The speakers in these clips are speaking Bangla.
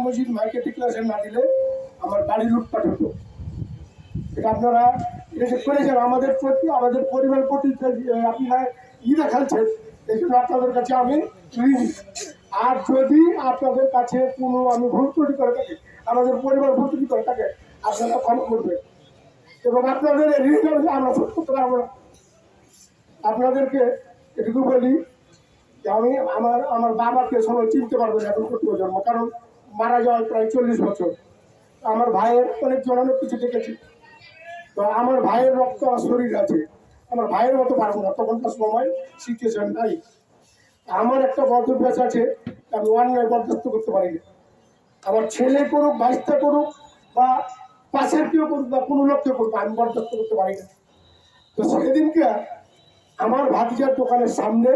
মসজিদ মাইকে ডিক্লারেশন না দিলে আমার বাড়ি লুটপাট হতো। এটা আপনারা এটা যে করেছেন আমাদের প্রতি, আমাদের পরিবার প্রতি আপনারা দেখাচ্ছেন, এই জন্য আপনাদের কাছে আমি ঋণী। আর যদি আপনাদের কাছে কোনো আমি ভুল ত্রুটি করে থাকি, আমাদের পরিবার ভুল ত্রুটি করে থাকে, আপনারা ক্ষমা করবেন এবং আপনাদের ঋণ আমরা শোধ করতে পারবো না। আপনাদেরকে এটুকু বলি যে আমি আমার বাবাকে সবাই চিনতে পারবেন এখন প্রজন্ম, কারণ মারা যাওয়ার প্রায় 40 বছর। আমার ভাইয়ের অনেক জনের কিছু দেখেছি, তো আমার ভাইয়ের রক্ত আমার শরীর আছে, আমার ভাইয়ের মতো পারবো না, তখনকার সময় সিচুয়েশন নাই। আমার একটা বদভ্যাস আছে, আমি অন্যায় বরদাস্ত করতে পারি না। আমার ছেলে করুক, ভাইস্তা করুক, বা পাশের কেউ করুক, বা কোনো লোককে করুক, আমি বরদাস্ত করতে পারি না। তো সেদিনকে আমার ভাতিজার দোকানের সামনে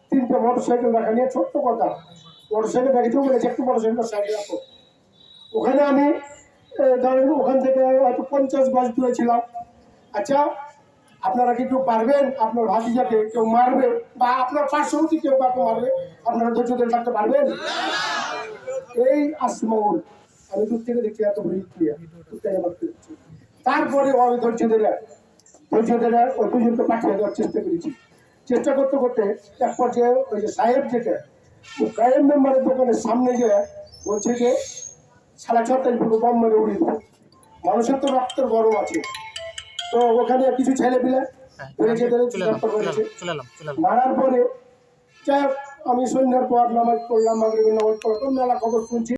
3টে মোটরসাইকেল রাখা নিয়ে, ছোট্ট কথা, মোটরসাইকেল রেখেছেও বলেছে একটু মোটরসাইকেল সাইডে রাখো। ওখানে আমি ধরেন ওখান থেকে হয়তো 50 গজ দূরে ছিলাম। আচ্ছা, আপনারা কি কেউ পারবেন আপনার ভাতিজাকে কেউ মারবে, বা আপনার পার্শ্ববর্তী কেউ কাউকে মারবে, আপনারা ধৈর্য ধরে থাকতে পারবেন? এই আসমৌল আমি দূর থেকে দেখছি, এত বড় ক্লিয়ার, তারপরে আমি ধৈর্য ধরে ওই দুজনকে পাঠিয়ে দেওয়ার চেষ্টা করেছি। চেষ্টা করতে করতে এক পর্যায়ে ওই যে সাহেব যেটা কায়েম মেম্বারের দোকানের সামনে যে বলছে যে 6:30 পুরো বম মেরে উড়িয়ে দেবো। মানুষের তো রক্তের গরম আছে, তো ওখানে কিছু ছেলে পিলে মারার পরে যাই হোক, আমি সন্ধ্যার পর নামাজ পড়লাম, মাগরিবের নামাজ পড়লাম, মেলা খবর শুনছি।